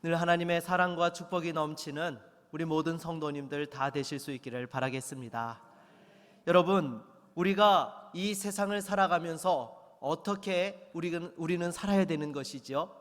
늘 하나님의 사랑과 축복이 넘치는 우리 모든 성도님들 다 되실 수 있기를 바라겠습니다. 여러분, 우리가 이 세상을 살아가면서 어떻게 우리는 살아야 되는 것이죠?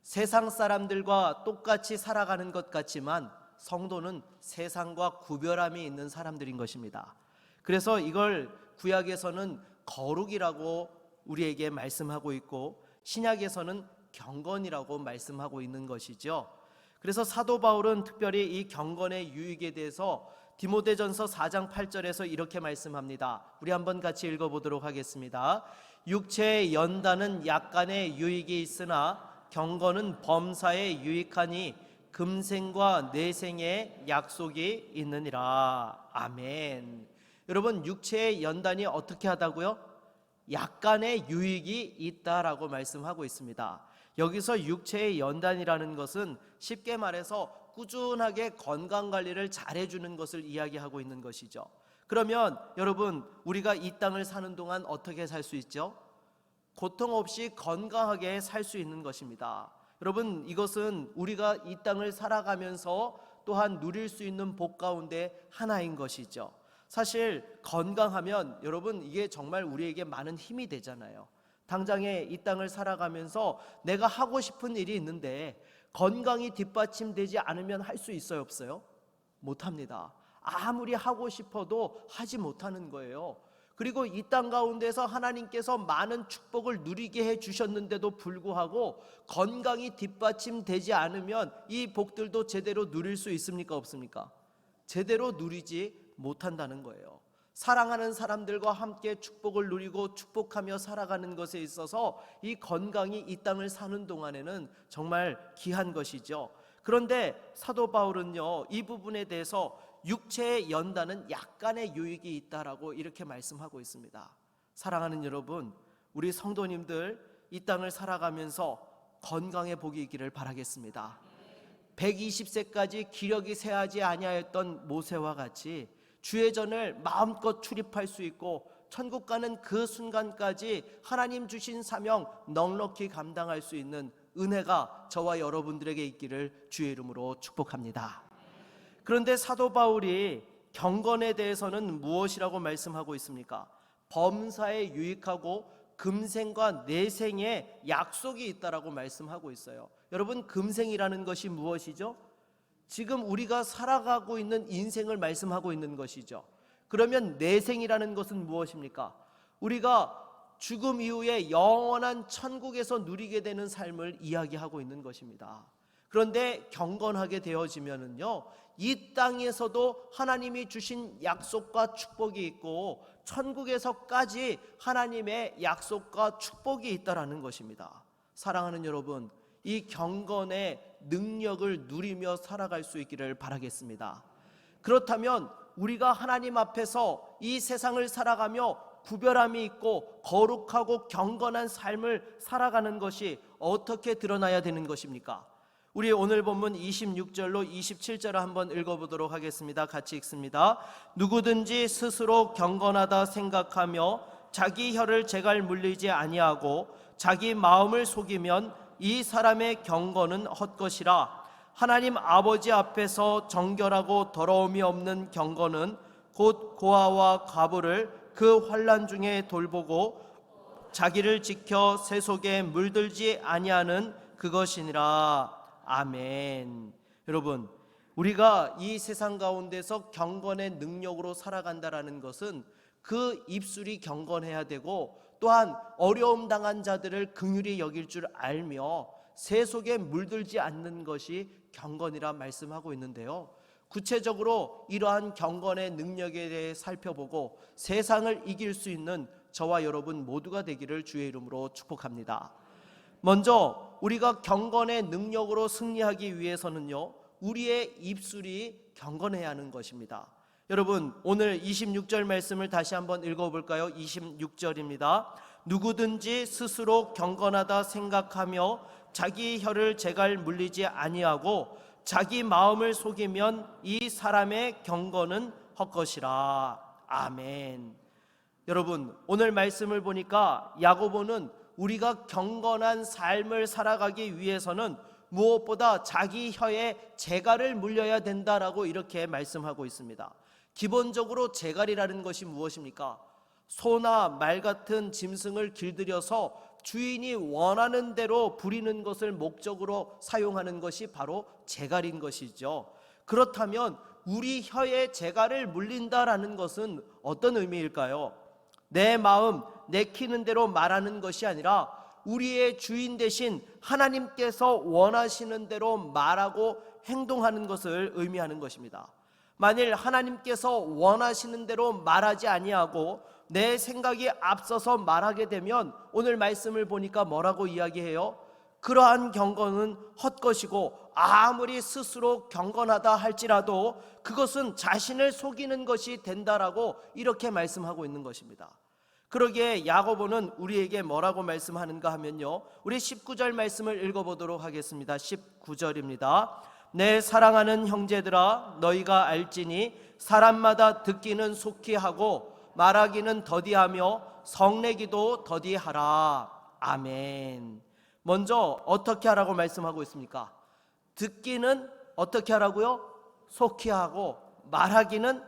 세상 사람들과 똑같이 살아가는 것 같지만 성도는 세상과 구별함이 있는 사람들인 것입니다. 그래서 이걸 구약에서는 거룩이라고 우리에게 말씀하고 있고 신약에서는 경건이라고 말씀하고 있는 것이죠. 그래서 사도 바울은 특별히 이 경건의 유익에 대해서 디모데전서 4장 8절에서 이렇게 말씀합니다. 우리 한번 같이 읽어보도록 하겠습니다. 육체의 연단은 약간의 유익이 있으나 경건은 범사에 유익하니 금생과 내생의 약속이 있느니라. 아멘. 여러분, 육체의 연단이 어떻게 하다고요? 약간의 유익이 있다라고 말씀하고 있습니다. 여기서 육체의 연단이라는 것은 쉽게 말해서 꾸준하게 건강관리를 잘해주는 것을 이야기하고 있는 것이죠. 그러면 여러분, 우리가 이 땅을 사는 동안 어떻게 살 수 있죠? 고통 없이 건강하게 살 수 있는 것입니다. 여러분, 이것은 우리가 이 땅을 살아가면서 또한 누릴 수 있는 복 가운데 하나인 것이죠. 사실 건강하면 여러분 이게 정말 우리에게 많은 힘이 되잖아요. 당장에 이 땅을 살아가면서 내가 하고 싶은 일이 있는데 건강이 뒷받침되지 않으면 할 수 있어요, 없어요? 못합니다. 아무리 하고 싶어도 하지 못하는 거예요. 그리고 이 땅 가운데서 하나님께서 많은 축복을 누리게 해주셨는데도 불구하고 건강이 뒷받침되지 않으면 이 복들도 제대로 누릴 수 있습니까, 없습니까? 제대로 누리지 못한다는 거예요. 사랑하는 사람들과 함께 축복을 누리고 축복하며 살아가는 것에 있어서 이 건강이 이 땅을 사는 동안에는 정말 귀한 것이죠. 그런데 사도 바울은요, 이 부분에 대해서 육체의 연단은 약간의 유익이 있다라고 이렇게 말씀하고 있습니다. 사랑하는 여러분, 우리 성도님들 이 땅을 살아가면서 건강의 복이 있기를 바라겠습니다. 120세까지 기력이 쇠하지 아니하였던 모세와 같이 주의 전을 마음껏 출입할 수 있고 천국 가는 그 순간까지 하나님 주신 사명 넉넉히 감당할 수 있는 은혜가 저와 여러분들에게 있기를 주의 이름으로 축복합니다. 그런데 사도 바울이 경건에 대해서는 무엇이라고 말씀하고 있습니까? 범사에 유익하고 금생과 내생에 약속이 있다라고 말씀하고 있어요. 여러분, 금생이라는 것이 무엇이죠? 지금 우리가 살아가고 있는 인생을 말씀하고 있는 것이죠. 그러면 내생이라는 것은 무엇입니까? 우리가 죽음 이후에 영원한 천국에서 누리게 되는 삶을 이야기하고 있는 것입니다. 그런데 경건하게 되어지면은요, 이 땅에서도 하나님이 주신 약속과 축복이 있고 천국에서까지 하나님의 약속과 축복이 있다라는 것입니다. 사랑하는 여러분, 이 경건의 능력을 누리며 살아갈 수 있기를 바라겠습니다. 그렇다면 우리가 하나님 앞에서 이 세상을 살아가며 구별함이 있고 거룩하고 경건한 삶을 살아가는 것이 어떻게 드러나야 되는 것입니까? 우리 오늘 본문 26절로 27절을 한번 읽어보도록 하겠습니다. 같이 읽습니다. 누구든지 스스로 경건하다 생각하며 자기 혀를 제갈 물리지 아니하고 자기 마음을 속이면 이 사람의 경건은 헛것이라. 하나님 아버지 앞에서 정결하고 더러움이 없는 경건은 곧 고아와 과부를 그 환난 중에 돌보고 자기를 지켜 세 속에 물들지 아니하는 그것이니라. 아멘. 여러분, 우리가 이 세상 가운데서 경건의 능력으로 살아간다라는 것은 그 입술이 경건해야 되고 또한 어려움 당한 자들을 긍휼히 여길 줄 알며 세 속에 물들지 않는 것이 경건이라 말씀하고 있는데요, 구체적으로 이러한 경건의 능력에 대해 살펴보고 세상을 이길 수 있는 저와 여러분 모두가 되기를 주의 이름으로 축복합니다. 먼저 우리가 경건의 능력으로 승리하기 위해서는요, 우리의 입술이 경건해야 하는 것입니다. 여러분, 오늘 26절 말씀을 다시 한번 읽어볼까요? 26절입니다. 누구든지 스스로 경건하다 생각하며 자기 혀를 제갈 물리지 아니하고 자기 마음을 속이면 이 사람의 경건은 헛것이라. 아멘. 여러분, 오늘 말씀을 보니까 야고보는 우리가 경건한 삶을 살아가기 위해서는 무엇보다 자기 혀에 재갈을 물려야 된다라고 이렇게 말씀하고 있습니다. 기본적으로 재갈이라는 것이 무엇입니까? 소나 말 같은 짐승을 길들여서 주인이 원하는 대로 부리는 것을 목적으로 사용하는 것이 바로 재갈인 것이죠. 그렇다면 우리 혀에 재갈을 물린다라는 것은 어떤 의미일까요? 내 마음 내키는 대로 말하는 것이 아니라 우리의 주인 되신 하나님께서 원하시는 대로 말하고 행동하는 것을 의미하는 것입니다. 만일 하나님께서 원하시는 대로 말하지 아니하고 내 생각이 앞서서 말하게 되면 오늘 말씀을 보니까 뭐라고 이야기해요? 그러한 경건은 헛것이고 아무리 스스로 경건하다 할지라도 그것은 자신을 속이는 것이 된다라고 이렇게 말씀하고 있는 것입니다. 그러기에 야고보는 우리에게 뭐라고 말씀하는가 하면요, 우리 19절 말씀을 읽어보도록 하겠습니다. 19절입니다. 내 사랑하는 형제들아, 너희가 알지니 사람마다 듣기는 속히 하고 말하기는 더디하며 성내기도 더디하라. 아멘. 먼저 어떻게 하라고 말씀하고 있습니까? 듣기는 어떻게 하라고요? 속히 하고 말하기는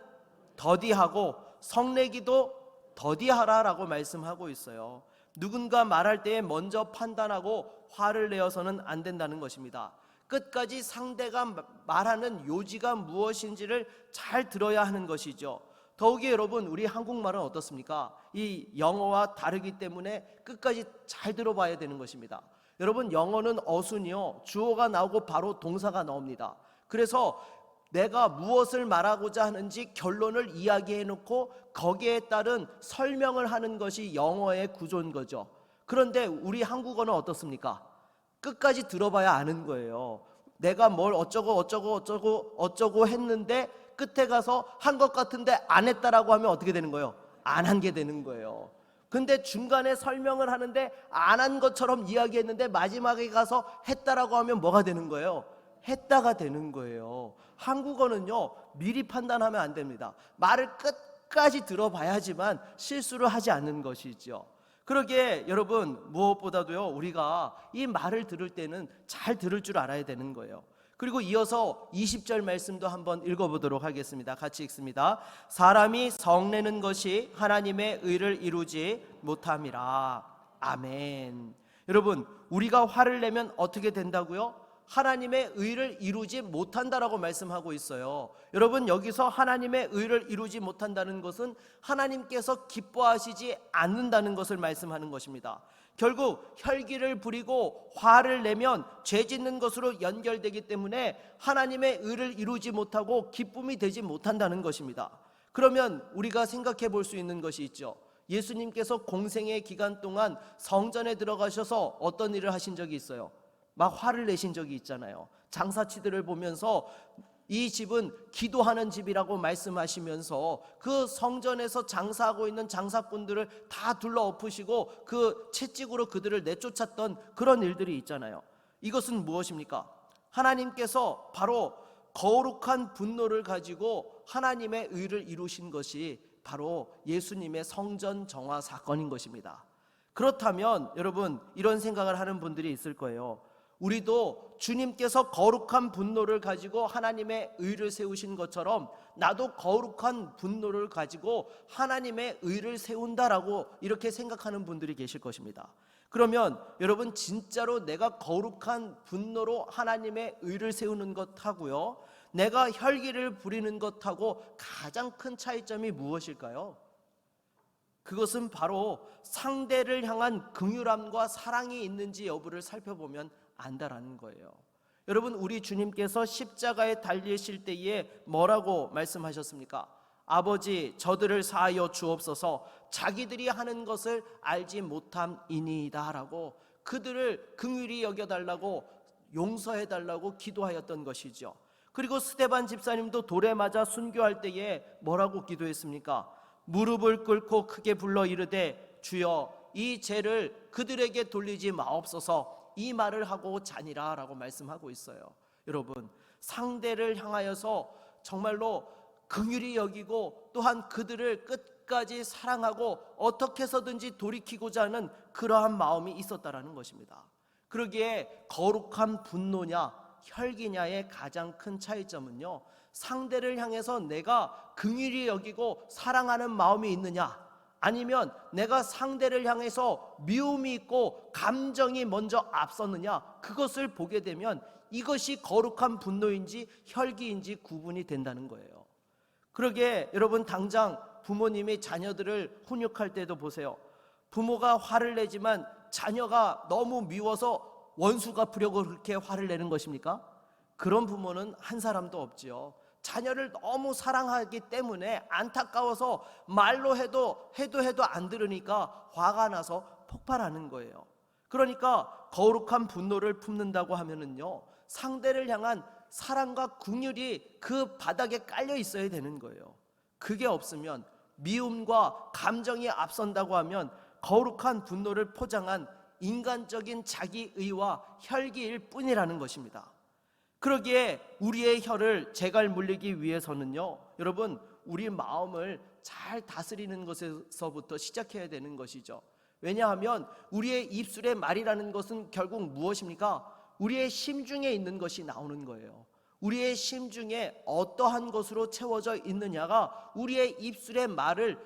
더디하고 성내기도 더디하라라고 말씀하고 있어요. 누군가 말할 때에 먼저 판단하고 화를 내어서는 안 된다는 것입니다. 끝까지 상대가 말하는 요지가 무엇인지를 잘 들어야 하는 것이죠. 더욱이 여러분, 우리 한국말은 어떻습니까? 이 영어와 다르기 때문에 끝까지 잘 들어봐야 되는 것입니다. 여러분, 영어는 어순이요, 주어가 나오고 바로 동사가 나옵니다. 그래서 내가 무엇을 말하고자 하는지 결론을 이야기해 놓고 거기에 따른 설명을 하는 것이 영어의 구조인 거죠. 그런데 우리 한국어는 어떻습니까? 끝까지 들어봐야 아는 거예요. 내가 뭘 어쩌고 했는데 끝에 가서 한 것 같은데 안 했다라고 하면 어떻게 되는 거예요? 안 한 게 되는 거예요. 근데 중간에 설명을 하는데 안 한 것처럼 이야기했는데 마지막에 가서 했다라고 하면 뭐가 되는 거예요? 했다가 되는 거예요. 한국어는요, 미리 판단하면 안 됩니다. 말을 끝까지 들어봐야지만 실수를 하지 않는 것이죠. 그러기에 여러분, 무엇보다도요, 우리가 이 말을 들을 때는 잘 들을 줄 알아야 되는 거예요. 그리고 이어서 20절 말씀도 한번 읽어보도록 하겠습니다. 같이 읽습니다. 사람이 성내는 것이 하나님의 의를 이루지 못함이라. 아멘. 여러분, 우리가 화를 내면 어떻게 된다고요? 하나님의 의를 이루지 못한다라고 말씀하고 있어요. 여러분, 여기서 하나님의 의를 이루지 못한다는 것은 하나님께서 기뻐하시지 않는다는 것을 말씀하는 것입니다. 결국 혈기를 부리고 화를 내면 죄 짓는 것으로 연결되기 때문에 하나님의 의를 이루지 못하고 기쁨이 되지 못한다는 것입니다. 그러면 우리가 생각해 볼 수 있는 것이 있죠. 예수님께서 공생의 기간 동안 성전에 들어가셔서 어떤 일을 하신 적이 있어요? 막 화를 내신 적이 있잖아요. 장사치들을 보면서 이 집은 기도하는 집이라고 말씀하시면서 그 성전에서 장사하고 있는 장사꾼들을 다 둘러 엎으시고 그 채찍으로 그들을 내쫓았던 그런 일들이 있잖아요. 이것은 무엇입니까? 하나님께서 바로 거룩한 분노를 가지고 하나님의 의를 이루신 것이 바로 예수님의 성전 정화 사건인 것입니다. 그렇다면 여러분, 이런 생각을 하는 분들이 있을 거예요. 우리도 주님께서 거룩한 분노를 가지고 하나님의 의를 세우신 것처럼 나도 거룩한 분노를 가지고 하나님의 의를 세운다라고 이렇게 생각하는 분들이 계실 것입니다. 그러면 여러분, 진짜로 내가 거룩한 분노로 하나님의 의를 세우는 것하고요, 내가 혈기를 부리는 것하고 가장 큰 차이점이 무엇일까요? 그것은 바로 상대를 향한 긍휼함과 사랑이 있는지 여부를 살펴보면 안다라는 거예요. 여러분, 우리 주님께서 십자가에 달리실 때에 뭐라고 말씀하셨습니까? 아버지, 저들을 사하여 주옵소서, 자기들이 하는 것을 알지 못함이니이다 라고 그들을 긍휼히 여겨달라고 용서해달라고 기도하였던 것이죠. 그리고 스데반 집사님도 돌에 맞아 순교할 때에 뭐라고 기도했습니까? 무릎을 꿇고 크게 불러 이르되 주여, 이 죄를 그들에게 돌리지 마옵소서, 이 말을 하고 자니라 라고 말씀하고 있어요. 여러분, 상대를 향하여서 정말로 긍휼히 여기고 또한 그들을 끝까지 사랑하고 어떻게 해서든지 돌이키고자 하는 그러한 마음이 있었다라는 것입니다. 그러기에 거룩한 분노냐 혈기냐의 가장 큰 차이점은요, 상대를 향해서 내가 긍휼히 여기고 사랑하는 마음이 있느냐, 아니면 내가 상대를 향해서 미움이 있고 감정이 먼저 앞섰느냐, 그것을 보게 되면 이것이 거룩한 분노인지 혈기인지 구분이 된다는 거예요. 그러기에 여러분, 당장 부모님이 자녀들을 훈육할 때도 보세요. 부모가 화를 내지만 자녀가 너무 미워서 원수 갚으려고 그렇게 화를 내는 것입니까? 그런 부모는 한 사람도 없지요. 자녀를 너무 사랑하기 때문에 안타까워서 말로 해도 안 들으니까 화가 나서 폭발하는 거예요. 그러니까 거룩한 분노를 품는다고 하면은요, 상대를 향한 사랑과 긍휼이 그 바닥에 깔려 있어야 되는 거예요. 그게 없으면, 미움과 감정이 앞선다고 하면 거룩한 분노를 포장한 인간적인 자기의와 혈기일 뿐이라는 것입니다. 그러기에 우리의 혀를 재갈 물리기 위해서는요, 여러분, 우리 마음을 잘 다스리는 것에서부터 시작해야 되는 것이죠. 왜냐하면 우리의 입술의 말이라는 것은 결국 무엇입니까? 우리의 심중에 있는 것이 나오는 거예요. 우리의 심중에 어떠한 것으로 채워져 있느냐가 우리의 입술의 말을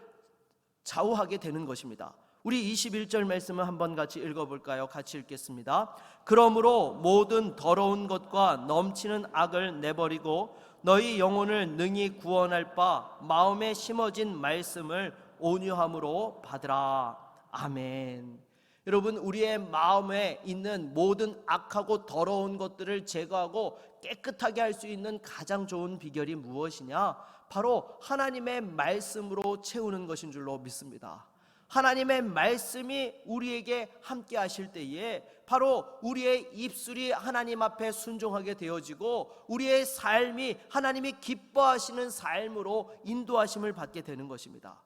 좌우하게 되는 것입니다. 우리 21절 말씀을 한번 같이 읽어볼까요? 같이 읽겠습니다. 그러므로 모든 더러운 것과 넘치는 악을 내버리고 너희 영혼을 능히 구원할 바 마음에 심어진 말씀을 온유함으로 받으라. 아멘. 여러분, 우리의 마음에 있는 모든 악하고 더러운 것들을 제거하고 깨끗하게 할 수 있는 가장 좋은 비결이 무엇이냐? 바로 하나님의 말씀으로 채우는 것인 줄로 믿습니다. 하나님의 말씀이 우리에게 함께 하실 때에 바로 우리의 입술이 하나님 앞에 순종하게 되어지고 우리의 삶이 하나님이 기뻐하시는 삶으로 인도하심을 받게 되는 것입니다.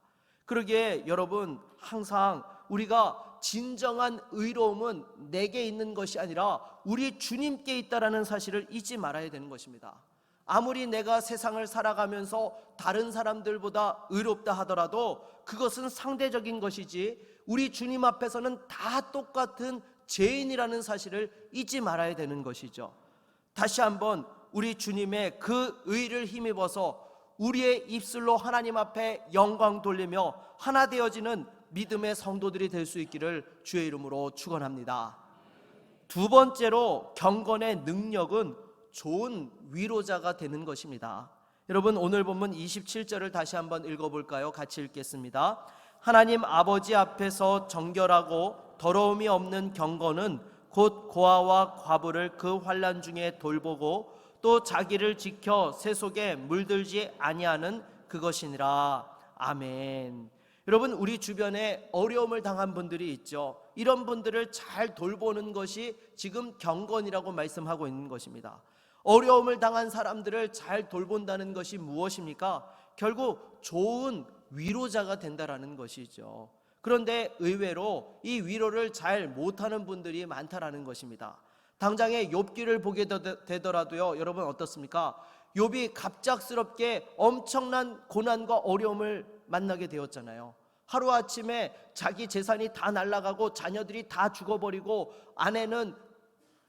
그러기에 여러분, 항상 우리가 진정한 의로움은 내게 있는 것이 아니라 우리 주님께 있다라는 사실을 잊지 말아야 되는 것입니다. 아무리 내가 세상을 살아가면서 다른 사람들보다 의롭다 하더라도 그것은 상대적인 것이지 우리 주님 앞에서는 다 똑같은 죄인이라는 사실을 잊지 말아야 되는 것이죠. 다시 한번 우리 주님의 그 의를 힘입어서 우리의 입술로 하나님 앞에 영광 돌리며 하나 되어지는 믿음의 성도들이 될 수 있기를 주의 이름으로 축원합니다. 두 번째로 경건의 능력은 좋은 위로자가 되는 것입니다. 여러분, 오늘 본문 27절을 다시 한번 읽어볼까요? 같이 읽겠습니다. 하나님 아버지 앞에서 정결하고 더러움이 없는 경건은 곧 고아와 과부를 그 환난 중에 돌보고 또 자기를 지켜 새 속에 물들지 아니하는 그것이니라. 아멘. 여러분, 우리 주변에 어려움을 당한 분들이 있죠. 이런 분들을 잘 돌보는 것이 지금 경건이라고 말씀하고 있는 것입니다. 어려움을 당한 사람들을 잘 돌본다는 것이 무엇입니까? 결국 좋은 위로자가 된다라는 것이죠. 그런데 의외로 이 위로를 잘 못하는 분들이 많다라는 것입니다. 당장에 욥기를 보게 되더라도요, 여러분 어떻습니까? 욥이 갑작스럽게 엄청난 고난과 어려움을 만나게 되었잖아요. 하루아침에 자기 재산이 다 날아가고 자녀들이 다 죽어버리고 아내는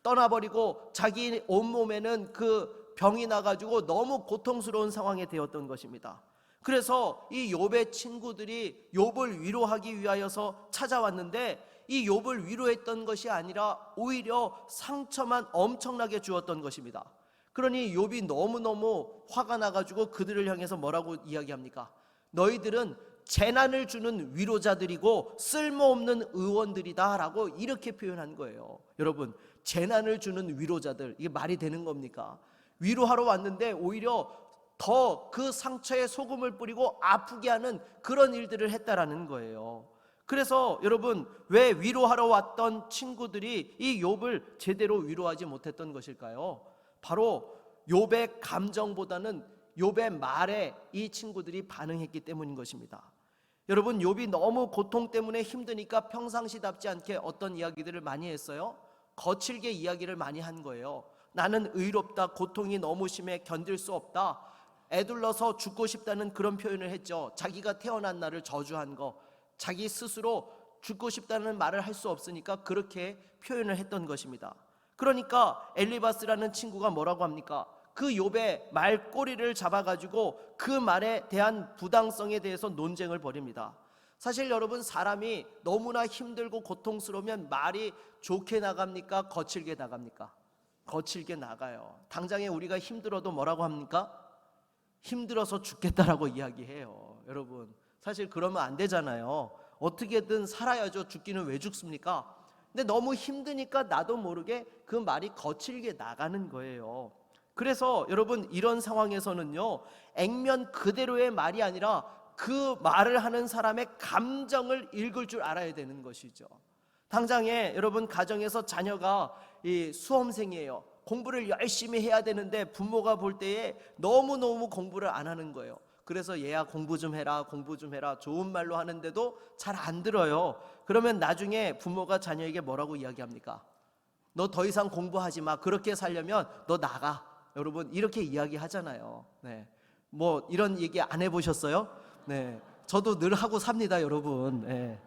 떠나버리고 자기 온몸에는 그 병이 나가지고 너무 고통스러운 상황이 되었던 것입니다. 그래서 이 욥의 친구들이 욥을 위로하기 위하여서 찾아왔는데 이 욥을 위로했던 것이 아니라 오히려 상처만 엄청나게 주었던 것입니다. 그러니 욥이 너무너무 화가 나가지고 그들을 향해서 뭐라고 이야기합니까? 너희들은 재난을 주는 위로자들이고 쓸모없는 의원들이다 라고 이렇게 표현한 거예요. 여러분, 재난을 주는 위로자들, 이게 말이 되는 겁니까? 위로하러 왔는데 오히려 더 그 상처에 소금을 뿌리고 아프게 하는 그런 일들을 했다라는 거예요. 그래서 여러분, 왜 위로하러 왔던 친구들이 이 욥을 제대로 위로하지 못했던 것일까요? 바로 욥의 감정보다는 욥의 말에 이 친구들이 반응했기 때문인 것입니다. 여러분, 욥이 너무 고통 때문에 힘드니까 평상시답지 않게 어떤 이야기들을 많이 했어요? 거칠게 이야기를 많이 한 거예요. 나는 의롭다, 고통이 너무 심해 견딜 수 없다, 애둘러서 죽고 싶다는 그런 표현을 했죠. 자기가 태어난 날을 저주한 거, 자기 스스로 죽고 싶다는 말을 할 수 없으니까 그렇게 표현을 했던 것입니다. 그러니까 엘리바스라는 친구가 뭐라고 합니까? 그 욥의 말꼬리를 잡아가지고 그 말에 대한 부당성에 대해서 논쟁을 벌입니다. 사실 여러분, 사람이 너무나 힘들고 고통스러우면 말이 좋게 나갑니까? 거칠게 나갑니까? 거칠게 나가요. 당장에 우리가 힘들어도 뭐라고 합니까? 힘들어서 죽겠다라고 이야기해요. 여러분, 사실 그러면 안 되잖아요. 어떻게든 살아야죠. 죽기는 왜 죽습니까? 근데 너무 힘드니까 나도 모르게 그 말이 거칠게 나가는 거예요. 그래서 여러분, 이런 상황에서는요, 액면 그대로의 말이 아니라 그 말을 하는 사람의 감정을 읽을 줄 알아야 되는 것이죠. 당장에 여러분, 가정에서 자녀가 수험생이에요. 공부를 열심히 해야 되는데 부모가 볼 때에 너무너무 공부를 안 하는 거예요. 그래서 얘야 공부 좀 해라, 공부 좀 해라, 좋은 말로 하는데도 잘 안 들어요. 그러면 나중에 부모가 자녀에게 뭐라고 이야기합니까? 너 더 이상 공부하지 마. 그렇게 살려면 너 나가. 여러분, 이렇게 이야기하잖아요. 네. 뭐 이런 얘기 안 해보셨어요? 네. 저도 늘 하고 삽니다, 여러분. 네.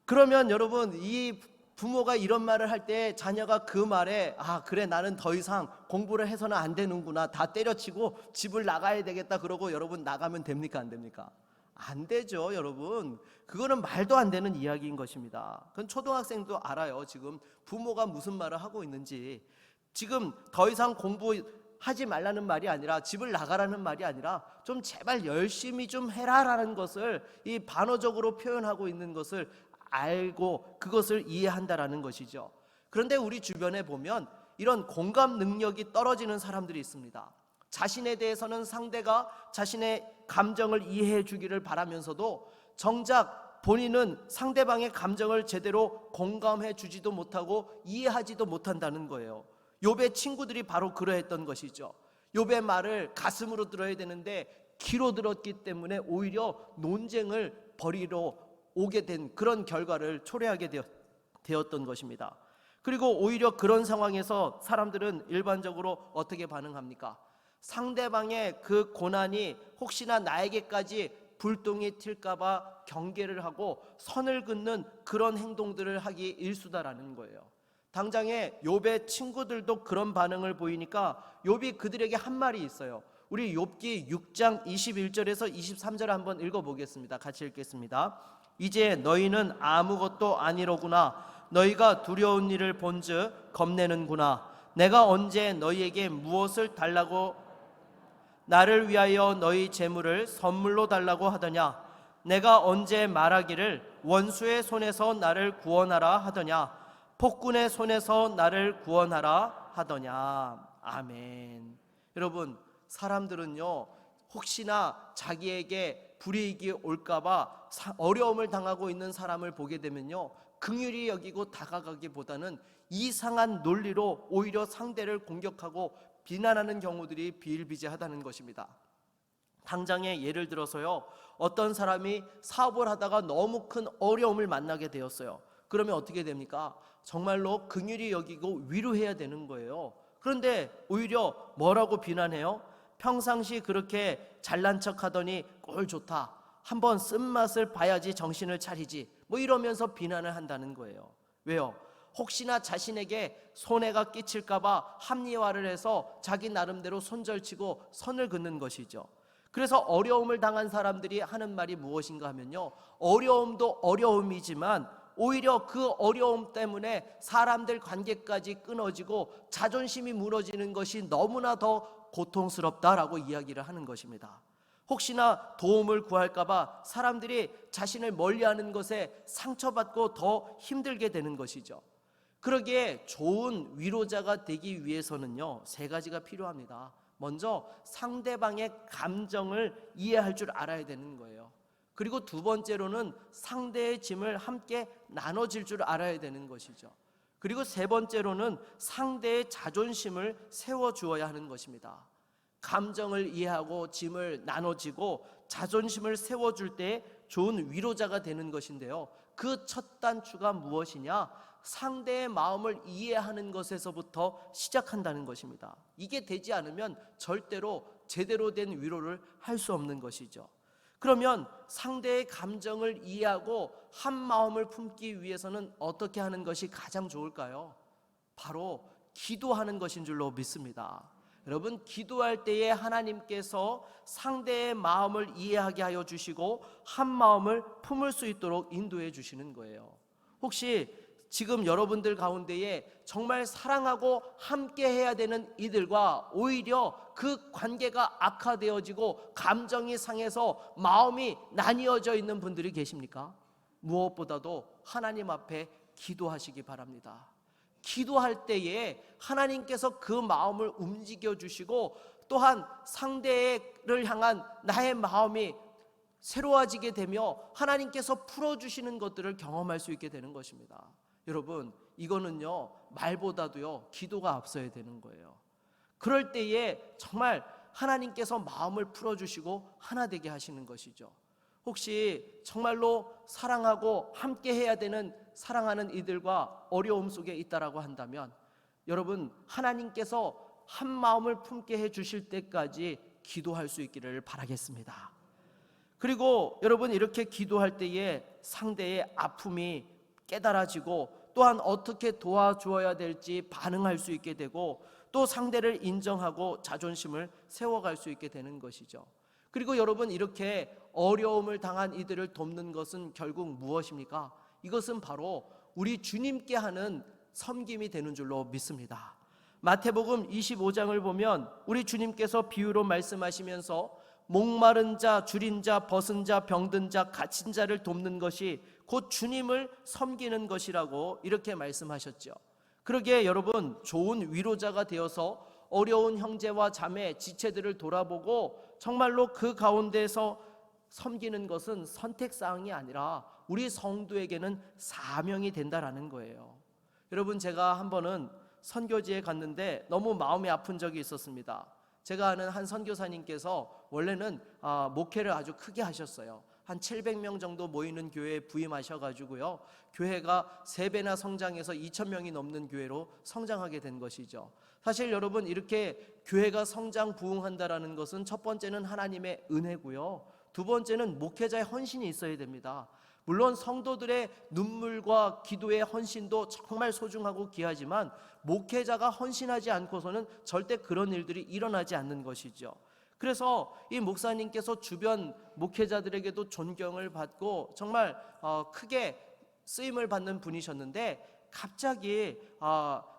그러면 여러분, 이 부모가 이런 말을 할 때 자녀가 그 말에 그래, 나는 더 이상 공부를 해서는 안 되는구나, 다 때려치고 집을 나가야 되겠다 그러고 여러분 나가면 됩니까, 안 됩니까? 안 되죠, 여러분. 그거는 말도 안 되는 이야기인 것입니다. 그건 초등학생도 알아요. 지금 부모가 무슨 말을 하고 있는지. 지금 더 이상 공부하지 말라는 말이 아니라, 집을 나가라는 말이 아니라, 좀 제발 열심히 좀 해라라는 것을 이 반어적으로 표현하고 있는 것을 알고 그것을 이해한다라는 것이죠. 그런데 우리 주변에 보면 이런 공감 능력이 떨어지는 사람들이 있습니다. 자신에 대해서는 상대가 자신의 감정을 이해해 주기를 바라면서도 정작 본인은 상대방의 감정을 제대로 공감해 주지도 못하고 이해하지도 못한다는 거예요. 욥의 친구들이 바로 그러했던 것이죠. 욥의 말을 가슴으로 들어야 되는데 귀로 들었기 때문에 오히려 논쟁을 벌이러 오게 된 그런 결과를 초래하게 되었던 것입니다. 그리고 오히려 그런 상황에서 사람들은 일반적으로 어떻게 반응합니까? 상대방의 그 고난이 혹시나 나에게까지 불똥이 튈까봐 경계를 하고 선을 긋는 그런 행동들을 하기 일쑤다라는 거예요. 당장에 욥의 친구들도 그런 반응을 보이니까 욥이 그들에게 한 말이 있어요. 우리 욥기 6장 21절에서 23절 한번 읽어보겠습니다. 같이 읽겠습니다. 이제 너희는 아무것도 아니로구나. 너희가 두려운 일을 본즉 겁내는구나. 내가 언제 너희에게 무엇을 달라고, 나를 위하여 너희 재물을 선물로 달라고 하더냐? 내가 언제 말하기를 원수의 손에서 나를 구원하라 하더냐? 폭군의 손에서 나를 구원하라 하더냐? 아멘. 여러분, 사람들은요, 혹시나 자기에게 불이익이 올까봐 어려움을 당하고 있는 사람을 보게 되면요, 긍휼히 여기고 다가가기보다는 이상한 논리로 오히려 상대를 공격하고 비난하는 경우들이 비일비재하다는 것입니다. 당장에 예를 들어서요, 어떤 사람이 사업을 하다가 너무 큰 어려움을 만나게 되었어요. 그러면 어떻게 됩니까? 정말로 긍휼히 여기고 위로해야 되는 거예요. 그런데 오히려 뭐라고 비난해요? 평상시 그렇게 잘난 척하더니 꼴 좋다, 한번 쓴맛을 봐야지 정신을 차리지, 뭐 이러면서 비난을 한다는 거예요. 왜요? 혹시나 자신에게 손해가 끼칠까봐 합리화를 해서 자기 나름대로 손절치고 선을 긋는 것이죠. 그래서 어려움을 당한 사람들이 하는 말이 무엇인가 하면요, 어려움도 어려움이지만 오히려 그 어려움 때문에 사람들 관계까지 끊어지고 자존심이 무너지는 것이 너무나 더 고통스럽다라고 이야기를 하는 것입니다. 혹시나 도움을 구할까봐 사람들이 자신을 멀리하는 것에 상처받고 더 힘들게 되는 것이죠. 그러기에 좋은 위로자가 되기 위해서는요, 세 가지가 필요합니다. 먼저 상대방의 감정을 이해할 줄 알아야 되는 거예요. 그리고 두 번째로는 상대의 짐을 함께 나눠질 줄 알아야 되는 것이죠. 그리고 세 번째로는 상대의 자존심을 세워주어야 하는 것입니다. 감정을 이해하고 짐을 나눠지고 자존심을 세워줄 때 좋은 위로자가 되는 것인데요, 그 첫 단추가 무엇이냐? 상대의 마음을 이해하는 것에서부터 시작한다는 것입니다. 이게 되지 않으면 절대로 제대로 된 위로를 할 수 없는 것이죠. 그러면 상대의 감정을 이해하고 한 마음을 품기 위해서는 어떻게 하는 것이 가장 좋을까요? 바로 기도하는 것인 줄로 믿습니다. 여러분, 기도할 때에 하나님께서 상대의 마음을 이해하게 하여 주시고 한 마음을 품을 수 있도록 인도해 주시는 거예요. 혹시 지금 여러분들 가운데에 정말 사랑하고 함께 해야 되는 이들과 오히려 그 관계가 악화되어지고 감정이 상해서 마음이 나뉘어져 있는 분들이 계십니까? 무엇보다도 하나님 앞에 기도하시기 바랍니다. 기도할 때에 하나님께서 그 마음을 움직여 주시고 또한 상대를 향한 나의 마음이 새로워지게 되며 하나님께서 풀어주시는 것들을 경험할 수 있게 되는 것입니다. 여러분, 이거는요 말보다도요 기도가 앞서야 되는 거예요. 그럴 때에 정말 하나님께서 마음을 풀어주시고 하나 되게 하시는 것이죠. 혹시 정말로 사랑하고 함께 해야 되는 사랑하는 이들과 어려움 속에 있다라고 한다면 여러분, 하나님께서 한 마음을 품게 해 주실 때까지 기도할 수 있기를 바라겠습니다. 그리고 여러분, 이렇게 기도할 때에 상대의 아픔이 깨달아지고 또한 어떻게 도와주어야 될지 반응할 수 있게 되고 또 상대를 인정하고 자존심을 세워갈 수 있게 되는 것이죠. 그리고 여러분, 이렇게 어려움을 당한 이들을 돕는 것은 결국 무엇입니까? 이것은 바로 우리 주님께 하는 섬김이 되는 줄로 믿습니다. 마태복음 25장을 보면 우리 주님께서 비유로 말씀하시면서 목마른 자, 줄인 자, 벗은 자, 병든 자, 갇힌 자를 돕는 것이 곧 주님을 섬기는 것이라고 이렇게 말씀하셨죠. 그러기에 여러분, 좋은 위로자가 되어서 어려운 형제와 자매, 지체들을 돌아보고 정말로 그 가운데서 섬기는 것은 선택사항이 아니라 우리 성도에게는 사명이 된다라는 거예요. 여러분, 제가 한 번은 선교지에 갔는데 너무 마음이 아픈 적이 있었습니다. 제가 아는 한 선교사님께서 원래는 목회를 아주 크게 하셨어요. 한 700명 정도 모이는 교회에 부임하셔가지고요, 교회가 3배나 성장해서 2,000명이 넘는 교회로 성장하게 된 것이죠. 사실 여러분, 이렇게 교회가 성장 부흥한다라는 것은 첫 번째는 하나님의 은혜고요, 두 번째는 목회자의 헌신이 있어야 됩니다. 물론 성도들의 눈물과 기도의 헌신도 정말 소중하고 귀하지만 목회자가 헌신하지 않고서는 절대 그런 일들이 일어나지 않는 것이죠. 그래서 이 목사님께서 주변 목회자들에게도 존경을 받고 정말 크게 쓰임을 받는 분이셨는데 갑자기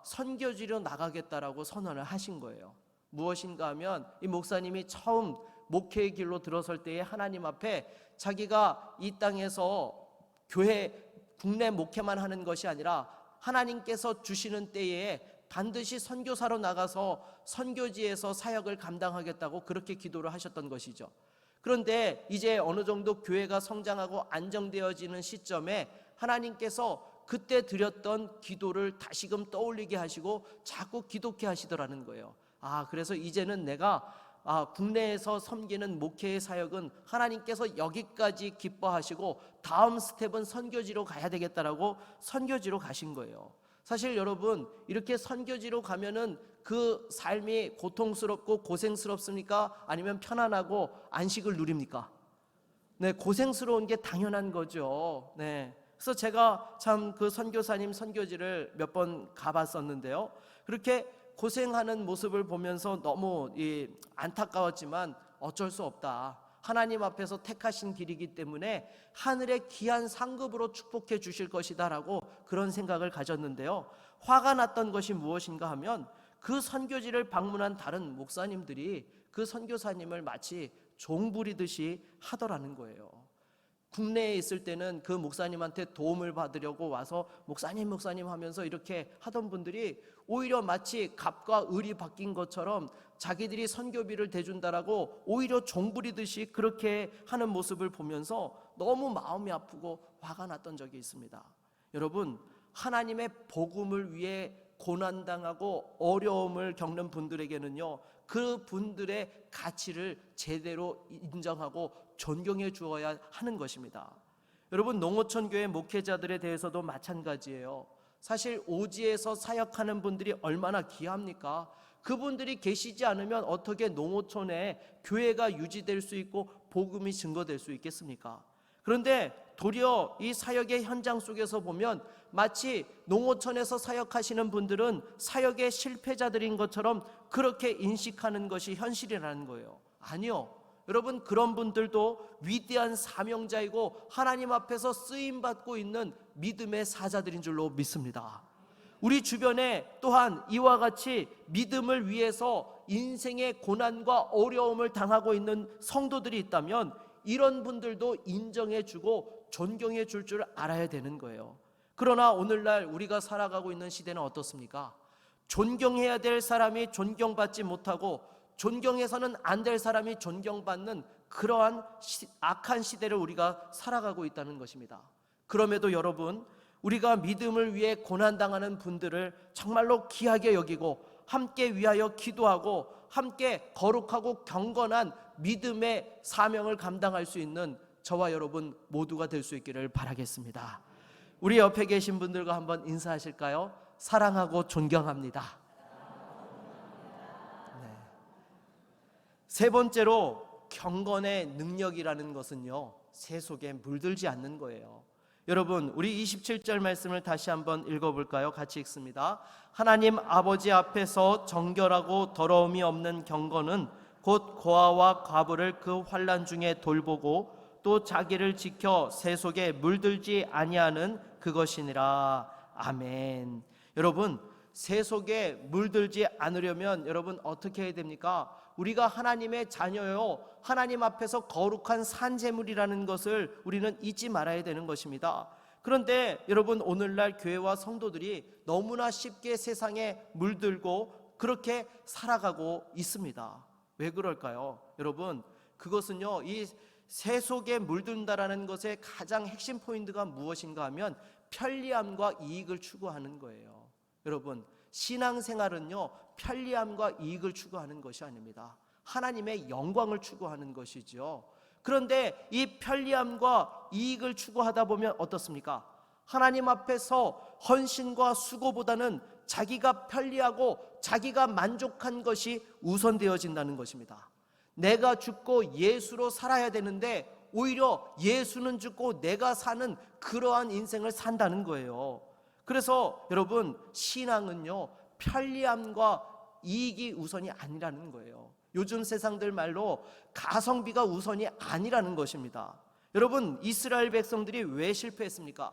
선교지로 나가겠다라고 선언을 하신 거예요. 무엇인가 하면 이 목사님이 처음 목회의 길로 들어설 때에 하나님 앞에 자기가 이 땅에서 교회 국내 목회만 하는 것이 아니라 하나님께서 주시는 때에 반드시 선교사로 나가서 선교지에서 사역을 감당하겠다고 그렇게 기도를 하셨던 것이죠. 그런데 이제 어느 정도 교회가 성장하고 안정되어지는 시점에 하나님께서 그때 드렸던 기도를 다시금 떠올리게 하시고 자꾸 기도케 하시더라는 거예요. 그래서 이제는 내가 국내에서 섬기는 목회의 사역은 하나님께서 여기까지 기뻐하시고 다음 스텝은 선교지로 가야 되겠다라고 선교지로 가신 거예요. 사실 여러분, 이렇게 선교지로 가면은 그 삶이 고통스럽고 고생스럽습니까? 아니면 편안하고 안식을 누립니까? 네, 고생스러운 게 당연한 거죠. 네. 그래서 제가 참 그 선교사님 선교지를 몇 번 가봤었는데요, 그렇게 고생하는 모습을 보면서 너무 안타까웠지만 어쩔 수 없다. 하나님 앞에서 택하신 길이기 때문에 하늘의 귀한 상급으로 축복해 주실 것이다 라고 그런 생각을 가졌는데요, 화가 났던 것이 무엇인가 하면 그 선교지를 방문한 다른 목사님들이 그 선교사님을 마치 종 부리듯이 하더라는 거예요. 국내에 있을 때는 그 목사님한테 도움을 받으려고 와서 목사님 하면서 이렇게 하던 분들이 오히려 마치 갑과 을이 바뀐 것처럼 자기들이 선교비를 대준다라고 오히려 종부리듯이 그렇게 하는 모습을 보면서 너무 마음이 아프고 화가 났던 적이 있습니다. 여러분, 하나님의 복음을 위해 고난당하고 어려움을 겪는 분들에게는요, 그 분들의 가치를 제대로 인정하고 존경해 주어야 하는 것입니다. 여러분, 농어촌 교회 목회자들에 대해서도 마찬가지예요. 사실 오지에서 사역하는 분들이 얼마나 귀합니까? 그분들이 계시지 않으면 어떻게 농어촌에 교회가 유지될 수 있고 복음이 증거될 수 있겠습니까? 그런데 도리어 이 사역의 현장 속에서 보면 마치 농어촌에서 사역하시는 분들은 사역의 실패자들인 것처럼 그렇게 인식하는 것이 현실이라는 거예요. 아니요. 여러분, 그런 분들도 위대한 사명자이고 하나님 앞에서 쓰임받고 있는 믿음의 사자들인 줄로 믿습니다. 우리 주변에 또한 이와 같이 믿음을 위해서 인생의 고난과 어려움을 당하고 있는 성도들이 있다면 이런 분들도 인정해주고 존경해 줄 알아야 되는 거예요. 그러나 오늘날 우리가 살아가고 있는 시대는 어떻습니까? 존경해야 될 사람이 존경받지 못하고 존경해서는 안 될 사람이 존경받는 그러한 악한 시대를 우리가 살아가고 있다는 것입니다. 그럼에도 여러분, 우리가 믿음을 위해 고난당하는 분들을 정말로 귀하게 여기고 함께 위하여 기도하고 함께 거룩하고 경건한 믿음의 사명을 감당할 수 있는 저와 여러분 모두가 될 수 있기를 바라겠습니다. 우리 옆에 계신 분들과 한번 인사하실까요? 사랑하고 존경합니다. 네. 세 번째로 경건의 능력이라는 것은요, 새 속에 물들지 않는 거예요. 여러분, 우리 27절 말씀을 다시 한번 읽어볼까요? 같이 읽습니다. 하나님 아버지 앞에서 정결하고 더러움이 없는 경건은 곧 고아와 과부를 그 환난 중에 돌보고 또 자기를 지켜 새 속에 물들지 아니하는 그것이니라. 아멘. 여러분, 새 속에 물들지 않으려면 여러분 어떻게 해야 됩니까? 우리가 하나님의 자녀요, 하나님 앞에서 거룩한 산제물이라는 것을 우리는 잊지 말아야 되는 것입니다. 그런데 여러분, 오늘날 교회와 성도들이 너무나 쉽게 세상에 물들고 그렇게 살아가고 있습니다. 왜 그럴까요? 여러분, 그것은요, 이 새 속에 물든다라는 것의 가장 핵심 포인트가 무엇인가 하면 편리함과 이익을 추구하는 거예요. 여러분, 신앙생활은요, 편리함과 이익을 추구하는 것이 아닙니다. 하나님의 영광을 추구하는 것이죠. 그런데 이 편리함과 이익을 추구하다 보면 어떻습니까? 하나님 앞에서 헌신과 수고보다는 자기가 편리하고 자기가 만족한 것이 우선되어진다는 것입니다. 내가 죽고 예수로 살아야 되는데 오히려 예수는 죽고 내가 사는 그러한 인생을 산다는 거예요. 그래서 여러분, 신앙은요, 편리함과 이익이 우선이 아니라는 거예요. 요즘 세상들 말로 가성비가 우선이 아니라는 것입니다. 여러분, 이스라엘 백성들이 왜 실패했습니까?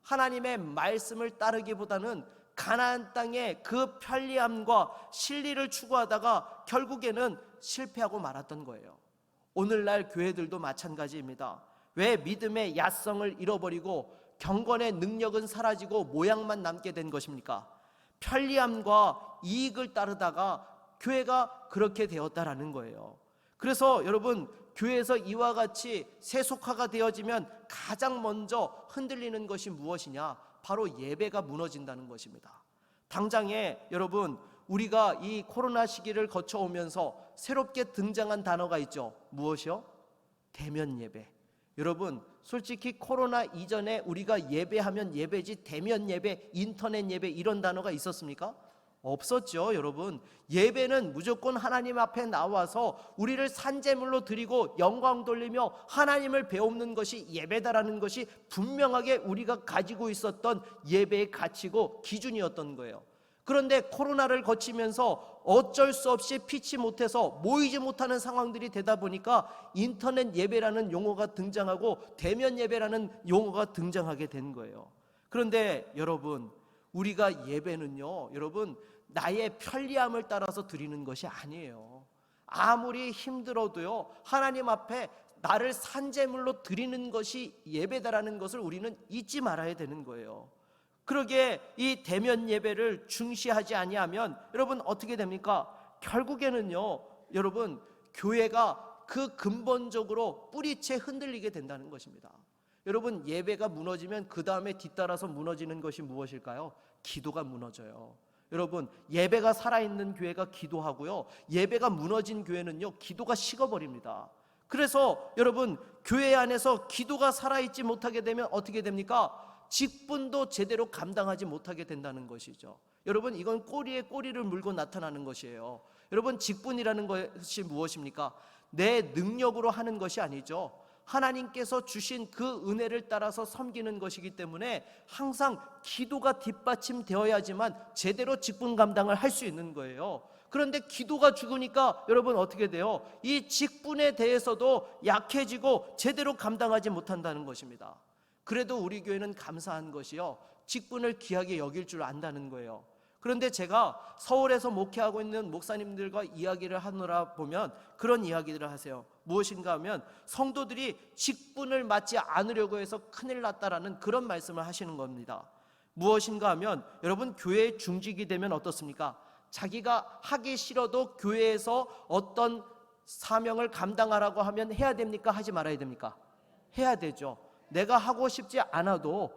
하나님의 말씀을 따르기보다는 가나안 땅의 그 편리함과 실리를 추구하다가 결국에는 실패하고 말았던 거예요. 오늘날 교회들도 마찬가지입니다. 왜 믿음의 야성을 잃어버리고 경건의 능력은 사라지고 모양만 남게 된 것입니까? 편리함과 이익을 따르다가 교회가 그렇게 되었다라는 거예요. 그래서 여러분, 교회에서 이와 같이 세속화가 되어지면 가장 먼저 흔들리는 것이 무엇이냐? 바로 예배가 무너진다는 것입니다. 당장에 여러분, 우리가 이 코로나 시기를 거쳐오면서 새롭게 등장한 단어가 있죠. 무엇이요? 대면 예배. 여러분, 솔직히 코로나 이전에 우리가 예배하면 예배지 대면 예배, 인터넷 예배 이런 단어가 있었습니까? 없었죠. 여러분, 예배는 무조건 하나님 앞에 나와서 우리를 산제물로 드리고 영광 돌리며 하나님을 배우는 것이 예배다라는 것이 분명하게 우리가 가지고 있었던 예배의 가치고 기준이었던 거예요. 그런데 코로나를 거치면서 어쩔 수 없이 피치 못해서 모이지 못하는 상황들이 되다 보니까 인터넷 예배라는 용어가 등장하고 대면 예배라는 용어가 등장하게 된 거예요. 그런데 여러분, 우리가 예배는요, 여러분, 나의 편리함을 따라서 드리는 것이 아니에요. 아무리 힘들어도요, 하나님 앞에 나를 산제물로 드리는 것이 예배다라는 것을 우리는 잊지 말아야 되는 거예요. 그러기에 이 대면 예배를 중시하지 아니하면 여러분 어떻게 됩니까? 결국에는요, 여러분, 교회가 그 근본적으로 뿌리채 흔들리게 된다는 것입니다. 여러분, 예배가 무너지면 그 다음에 뒤따라서 무너지는 것이 무엇일까요? 기도가 무너져요. 여러분, 예배가 살아있는 교회가 기도하고요, 예배가 무너진 교회는요, 기도가 식어버립니다. 그래서 여러분, 교회 안에서 기도가 살아있지 못하게 되면 어떻게 됩니까? 직분도 제대로 감당하지 못하게 된다는 것이죠. 여러분, 이건 꼬리에 꼬리를 물고 나타나는 것이에요. 여러분, 직분이라는 것이 무엇입니까? 내 능력으로 하는 것이 아니죠. 하나님께서 주신 그 은혜를 따라서 섬기는 것이기 때문에 항상 기도가 뒷받침되어야지만 제대로 직분 감당을 할 수 있는 거예요. 그런데 기도가 죽으니까 여러분 어떻게 돼요? 이 직분에 대해서도 약해지고 제대로 감당하지 못한다는 것입니다. 그래도 우리 교회는 감사한 것이요, 직분을 귀하게 여길 줄 안다는 거예요. 그런데 제가 서울에서 목회하고 있는 목사님들과 이야기를 하느라 보면 그런 이야기들을 하세요. 무엇인가 하면 성도들이 직분을 맡지 않으려고 해서 큰일 났다라는 그런 말씀을 하시는 겁니다. 무엇인가 하면 여러분, 교회에 중직이 되면 어떻습니까? 자기가 하기 싫어도 교회에서 어떤 사명을 감당하라고 하면 해야 됩니까? 하지 말아야 됩니까? 해야 되죠. 내가 하고 싶지 않아도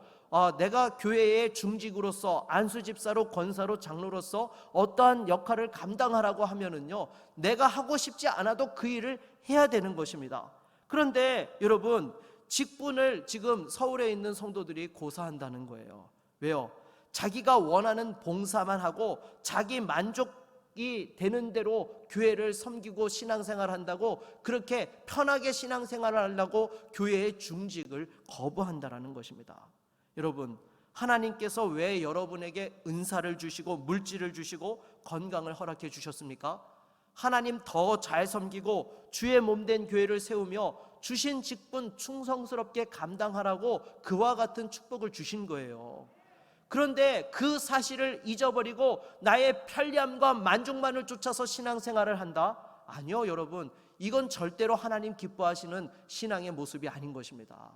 내가 교회의 중직으로서, 안수집사로, 권사로, 장로로서 어떠한 역할을 감당하라고 하면은요, 내가 하고 싶지 않아도 그 일을 해야 되는 것입니다. 그런데 여러분, 직분을 지금 서울에 있는 성도들이 고사한다는 거예요. 왜요? 자기가 원하는 봉사만 하고 자기 만족이 되는 대로 교회를 섬기고 신앙생활을 한다고, 그렇게 편하게 신앙생활을 하려고 교회의 중직을 거부한다라는 것입니다. 여러분, 하나님께서 왜 여러분에게 은사를 주시고 물질을 주시고 건강을 허락해 주셨습니까? 하나님 더 잘 섬기고 주의 몸된 교회를 세우며 주신 직분 충성스럽게 감당하라고 그와 같은 축복을 주신 거예요. 그런데 그 사실을 잊어버리고 나의 편리함과 만족만을 쫓아서 신앙생활을 한다? 아니요, 여러분, 이건 절대로 하나님 기뻐하시는 신앙의 모습이 아닌 것입니다.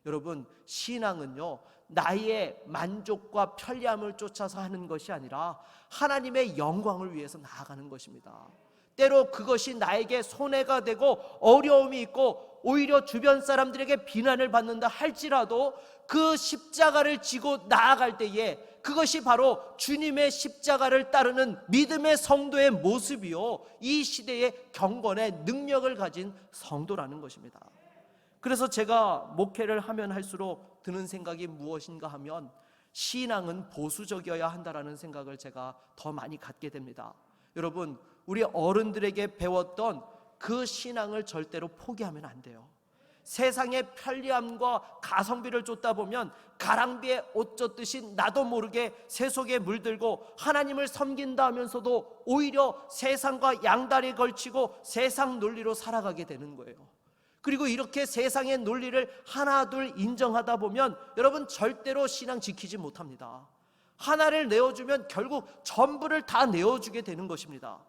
여러분, 신앙은요, 나의 만족과 편리함을 쫓아서 하는 것이 아니라 하나님의 영광을 위해서 나아가는 것입니다. 때로 그것이 나에게 손해가 되고 어려움이 있고 오히려 주변 사람들에게 비난을 받는다 할지라도 그 십자가를 지고 나아갈 때에 그것이 바로 주님의 십자가를 따르는 믿음의 성도의 모습이요, 이 시대의 경건의 능력을 가진 성도라는 것입니다. 그래서 제가 목회를 하면 할수록 드는 생각이 무엇인가 하면 신앙은 보수적이어야 한다라는 생각을 제가 더 많이 갖게 됩니다. 여러분, 우리 어른들에게 배웠던 그 신앙을 절대로 포기하면 안 돼요. 세상의 편리함과 가성비를 쫓다 보면 가랑비에 옷 젖듯이 나도 모르게 세속에 물들고 하나님을 섬긴다 하면서도 오히려 세상과 양다리 걸치고 세상 논리로 살아가게 되는 거예요. 그리고 이렇게 세상의 논리를 하나 둘 인정하다 보면 여러분, 절대로 신앙 지키지 못합니다. 하나를 내어주면 결국 전부를 다 내어주게 되는 것입니다.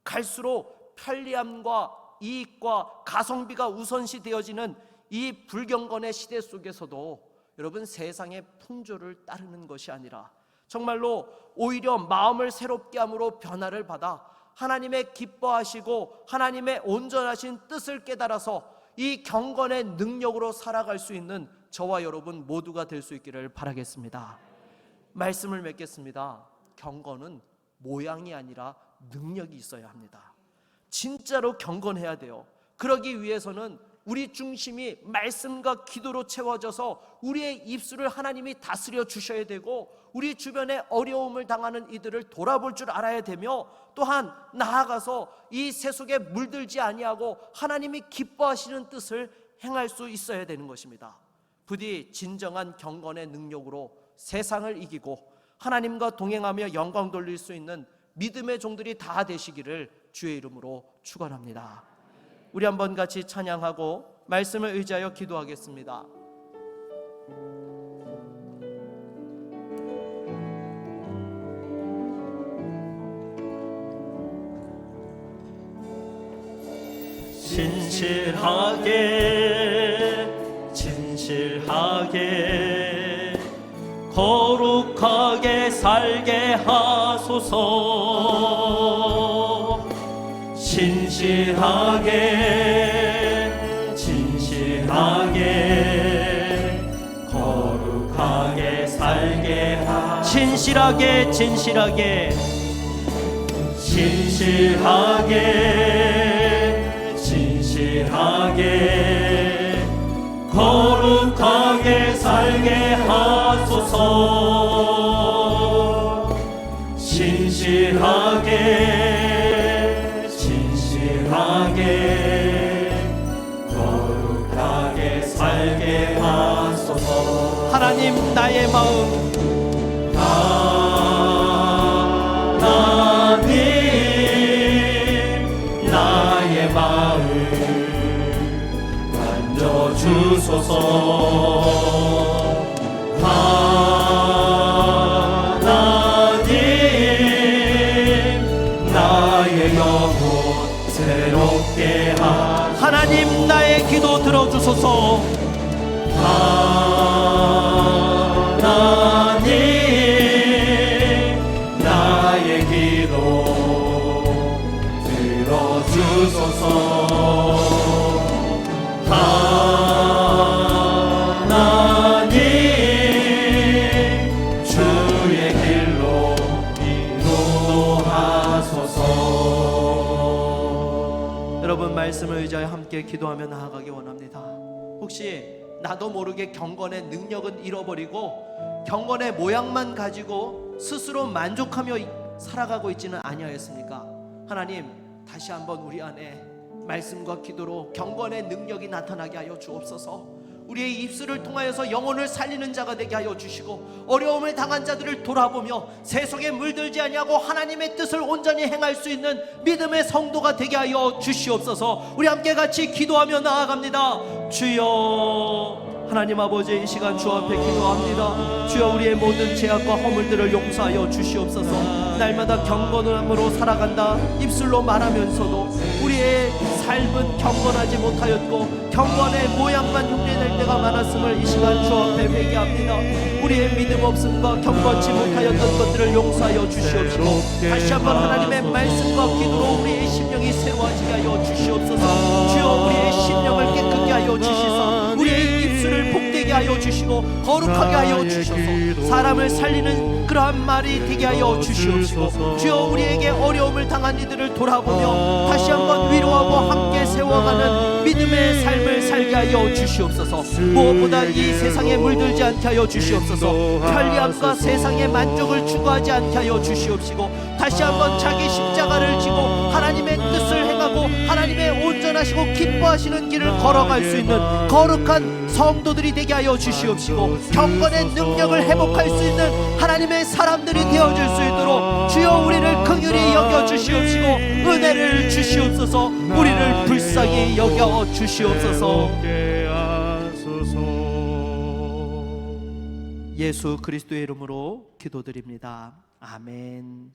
갈수록 편리함과 이익과 가성비가 우선시 되어지는 이 불경건의 시대 속에서도 여러분, 세상의 풍조를 따르는 것이 아니라 정말로 오히려 마음을 새롭게 함으로 변화를 받아 하나님의 기뻐하시고 하나님의 온전하신 뜻을 깨달아서 이 경건의 능력으로 살아갈 수 있는 저와 여러분 모두가 될 수 있기를 바라겠습니다. 말씀을 맺겠습니다. 경건은 모양이 아니라 능력이 있어야 합니다. 진짜로 경건해야 돼요. 그러기 위해서는 우리 중심이 말씀과 기도로 채워져서 우리의 입술을 하나님이 다스려 주셔야 되고, 우리 주변에 어려움을 당하는 이들을 돌아볼 줄 알아야 되며, 또한 나아가서 이 세속에 물들지 아니하고 하나님이 기뻐하시는 뜻을 행할 수 있어야 되는 것입니다. 부디 진정한 경건의 능력으로 세상을 이기고 하나님과 동행하며 영광 돌릴 수 있는 믿음의 종들이 다 되시기를 주의 이름으로 축원합니다. 우리 한번 같이 찬양하고 말씀을 의지하여 기도하겠습니다. 진실하게 거룩하게 살게 하소서. 진실하게 거룩하게 살게 하소서. 진실하게 거룩하게 살게 하소서. 진실하게 하나님 나의 마음 하나님 나의 마음 만져주소서. 하나님 나의 영혼 새롭게 하소서. 하나님 나의 기도 들어주소서. 하나님 나의 기도 들어주소서. 하나님 주의 길로 인도하소서. 여러분 말씀을 의지하여 함께 기도하며 나아가기 원합니다. 혹시 나도 모르게 경건의 능력은 잃어버리고 경건의 모양만 가지고 스스로 만족하며 살아가고 있지는 아니하였습니까? 하나님 다시 한번 우리 안에 말씀과 기도로 경건의 능력이 나타나게 하여 주옵소서. 우리의 입술을 통하여서 영혼을 살리는 자가 되게 하여 주시고 어려움을 당한 자들을 돌아보며 세속에 물들지 아니하고 하나님의 뜻을 온전히 행할 수 있는 믿음의 성도가 되게 하여 주시옵소서. 우리 함께 같이 기도하며 나아갑니다. 주여, 하나님 아버지, 이 시간 주 앞에 기도합니다. 주여, 우리의 모든 죄악과 허물들을 용서하여 주시옵소서. 날마다 경건함으로 살아간다 입술로 말하면서도 우리의 삶은 경건하지 못하였고 경건의 모양만 흉내낼 때가 많았음을 이 시간 주 앞에 회개합니다. 우리의 믿음 없음과 경건치 못하였던 것들을 용서하여 주시옵시고 다시 한번 하나님의 말씀과 기도로 우리의 심령이 새로워지게 하여 주시옵소서. 주여, 우리의 심령을 깨끗게 하여 주시소. 우리의 입술을 복되게 하여 주시고 거룩하게 하여 주셔서 사람을 살리는 그러한 말이 되게 하여 주시옵시고 주여, 우리에게 어려움을 당한 이들을 돌아보며 다시 한번 위로하고 함께 세워가는 믿음의 삶을 살게 하여 주시옵소서. 무엇보다 이 세상에 물들지 않게 하여 주시옵소서. 편리함과 세상의 만족을 추구하지 않게 하여 주시옵시고 다시 한번 자기 십자가를 지고 하나님의 뜻을 행하고 하나님의 온전하시고 기뻐하시는 길을 걸어갈 수 있는 거룩한 성도들이 되게 하여 주시옵시고 경건의 능력을 회복할 수 있는 하나님의 사람들이 되어줄 수 있도록 주여 우리를 긍휼히 여겨 주시옵시고 은혜를 주시옵소서. 우리를 불쌍히 여겨 주시옵소서. 예수 그리스도의 이름으로 기도드립니다. 아멘.